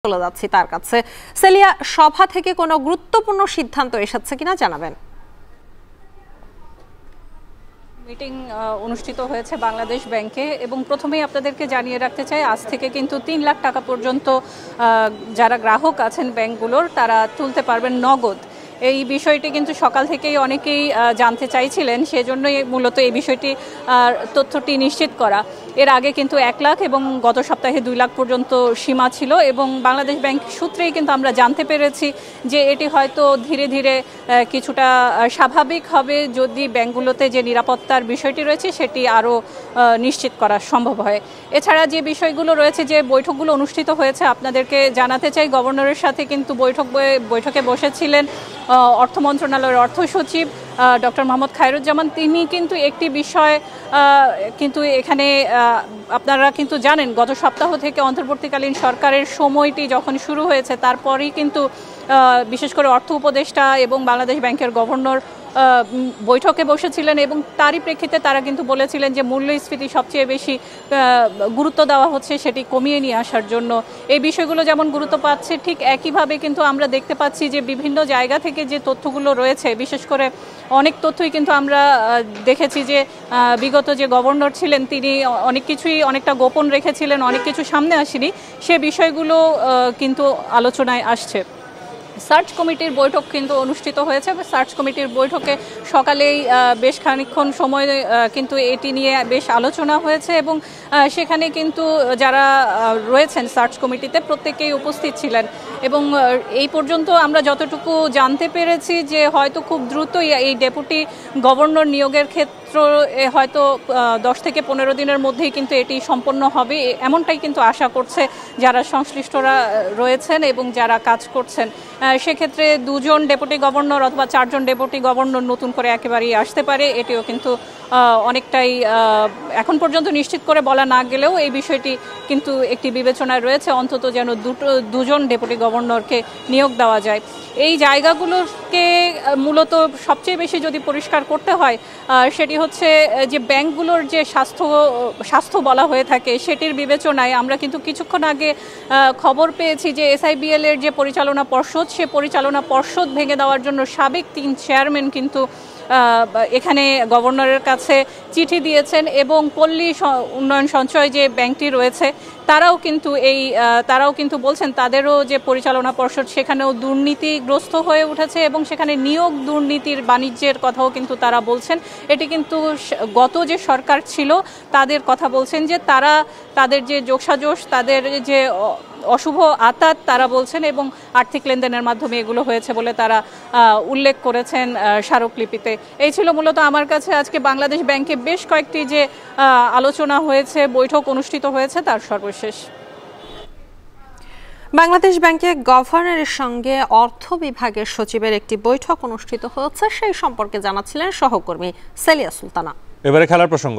চলে যাচ্ছি তার কাছে। সেলিয়া, সভা থেকে কোনো গুরুত্বপূর্ণ সিদ্ধান্ত এসেছে কিনা জানাবেন। মিটিং অনুষ্ঠিত হয়েছে বাংলাদেশ ব্যাংকে এবং প্রথমেই আপনাদেরকে জানিয়ে রাখতে চাই, আজ থেকে কিন্তু ৩ লাখ টাকা পর্যন্ত যারা গ্রাহক আছেন ব্যাংকগুলোর তারা তুলতে পারবেন নগদ। এই বিষয়টি কিন্তু সকাল থেকেই অনেকেই জানতে চাইছিলেন, সেজন্যই মূলত এই বিষয়টি তথ্যটি নিশ্চিত করা। এর আগে কিন্তু 1 লাখ এবং গত সপ্তাহে 2 লাখ পর্যন্ত সীমা ছিল এবং বাংলাদেশ ব্যাংক সূত্রেই কিন্তু আমরা জানতে পেরেছি যে এটি হয়তো ধীরে ধীরে কিছুটা স্বাভাবিক হবে যদি ব্যাংকগুলোতে যে নিরাপত্তার বিষয়টি রয়েছে সেটি আরও নিশ্চিত করা সম্ভব হয়। এছাড়া যে বিষয়গুলো রয়েছে, যে বৈঠকগুলো অনুষ্ঠিত হয়েছে, আপনাদেরকে জানাতে চাই গভর্নরের সাথে কিন্তু বৈঠকে বসেছিলেন অর্থ মন্ত্রণালয়ের অর্থ সচিব ডক্টর মোহাম্মদ খায়রুজ্জামান। তিনি কিন্তু একটি বিষয় কিন্তু এখানে আপনারা কিন্তু জানেন, গত সপ্তাহ থেকে অন্তর্বর্তীকালীন সরকারের সময়টি যখন শুরু হয়েছে তারপরেই কিন্তু বিশেষ করে অর্থ উপদেষ্টা এবং বাংলাদেশ ব্যাংকের গভর্নর বৈঠকে বসেছিলেন এবং তারই প্রেক্ষিতে তারা কিন্তু বলেছিলেন যে মূল্যস্ফীতি সবচেয়ে বেশি গুরুত্ব দেওয়া হচ্ছে, সেটি কমিয়ে নিয়ে আসার জন্য। এই বিষয়গুলো যেমন গুরুত্ব পাচ্ছে, ঠিক একইভাবে কিন্তু আমরা দেখতে পাচ্ছি যে বিভিন্ন জায়গা থেকে যে তথ্যগুলো রয়েছে, বিশেষ করে অনেক তথ্যই কিন্তু আমরা দেখেছি যে বিগত যে গভর্নর ছিলেন তিনি অনেক কিছুই অনেকটা গোপন রেখেছিলেন, অনেক কিছু সামনে আসেনি, সে বিষয়গুলো কিন্তু আলোচনায় আসছে। সার্চ কমিটির বৈঠক কিন্তু অনুষ্ঠিত হয়েছে। সার্চ কমিটির বৈঠকে সকালেই বেশ খানিকক্ষণ সময় কিন্তু এটি নিয়ে বেশ আলোচনা হয়েছে এবং সেখানে কিন্তু যারা রয়েছেন সার্চ কমিটিতে প্রত্যেকেই উপস্থিত ছিলেন এবং এই পর্যন্ত আমরা যতটুকু জানতে পেরেছি যে হয়তো খুব দ্রুতই এই ডেপুটি গভর্নর নিয়োগের ক্ষেত্রে হয়তো 10 থেকে 15 দিনের মধ্যেই কিন্তু এটি সম্পন্ন হবে, এমনটাই কিন্তু আশা করছে যারা সংশ্লিষ্টরা রয়েছেন এবং যারা কাজ করছেন। সেক্ষেত্রে 2 জন ডেপুটি গভর্নর অথবা 4 জন ডেপুটি গভর্নর নতুন করে একেবারেই আসতে পারে, এটিও কিন্তু অনেকটাই এখন পর্যন্ত নিশ্চিত করে বলা না গেলেও এই বিষয়টি কিন্তু একটি বিবেচনায় রয়েছে, অন্তত যেন 2 জন ডেপুটি গভর্নরকে নিয়োগ দেওয়া যায়। এই জায়গাগুলোকে মূলত সবচেয়ে বেশি যদি পরিষ্কার করতে হয় সেটি হচ্ছে যে ব্যাংকগুলোর যে স্বাস্থ্য বলা হয়ে থাকে সেটির বিবেচনায় আমরা কিন্তু কিছুক্ষণ আগে খবর পেয়েছি যে SIBL এর যে পরিচালনা পর্ষদ, সে পরিচালনা পর্ষদ ভেঙে দেওয়ার জন্য সাবেক 3 চেয়ারম্যান কিন্তু এখানে গভর্নরের কাছে চিঠি দিয়েছেন এবং পল্লী উন্নয়ন সঞ্চয় যে ব্যাংকটি রয়েছে তারাও কিন্তু বলছেন তাদেরও যে পরিচালনা পর্ষদ সেখানেও দুর্নীতিগ্রস্ত হয়ে উঠেছে এবং সেখানে নিয়োগ দুর্নীতির বাণিজ্যের কথাও কিন্তু তারা বলছেন। এটি কিন্তু গত যে সরকার ছিল তাদের কথা বলছেন যে তাদের যে যোগসাজশ, তাদের যে অশুভ আতাত তারা বলছেন এবং আর্থিক লেনদেনের মাধ্যমে এগুলো হয়েছে বলে তারা উল্লেখ করেছেন স্মারকলিপিতে। এই ছিল মূলত আমার কাছে আজকে বাংলাদেশ ব্যাংকে বেশ কয়েকটি যে আলোচনা হয়েছে, বৈঠক অনুষ্ঠিত হয়েছে তার সর্বশেষ। বাংলাদেশ ব্যাংকে গভর্নরের সঙ্গে অর্থ বিভাগের সচিবের একটি বৈঠক অনুষ্ঠিত হয়েছে, সেই সম্পর্কে জানাচ্ছিলেন সহকর্মী সেলিয়া সুলতানা। এবারে খেলার প্রসঙ্গ।